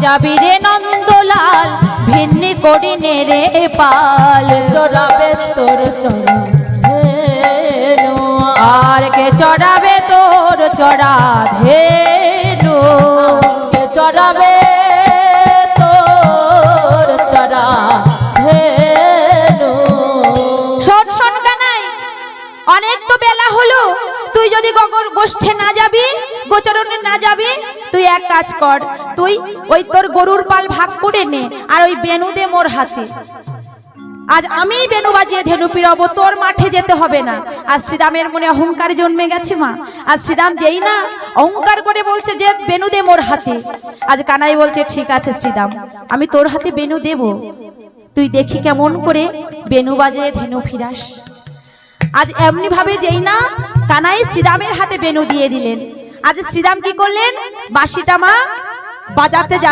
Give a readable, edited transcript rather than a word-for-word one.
যাবি রে নন্দলাল ভিন্নি করি নে রে পাল চড়াবে তোর চরণ ধেনু আর কে চড়াবে তোর চড়া ধেনু কে চড়াবে তোর চড়া ধেনু শোন শোন কানাই অনেক তো বেলা হলো তুই যদি গগর গোষ্ঠে না যাবি গোচরণে না যাবি তুই এক কাজ কর তুই ওই তোর গরুর পাল ভাগ করে নে আর ওই বেনু দে মোর হাতে আজ আমি বেনু বাজিয়ে ধেনু পিরাবো তোর মাঠে যেতে হবে না আর শ্রীরামের মনে অহংকার জন্মে গেছে মা আর শ্রীরাম যেই না অহংকার করে বলছে যে বেনু দে মোর হাতে আজ কানাই বলছে ঠিক আছে শ্রীরাম আমি তোর হাতে বেনু দেব তুই দেখি কেমন করে বেনু বাজিয়ে ধেনু ফিরাস আজ এমনি ভাবে যেই না কানাই শ্রীরামের হাতে বেনু দিয়ে দিলেন আজ শ্রীরাম কি করলেন বাঁশিটা মা বাজাতে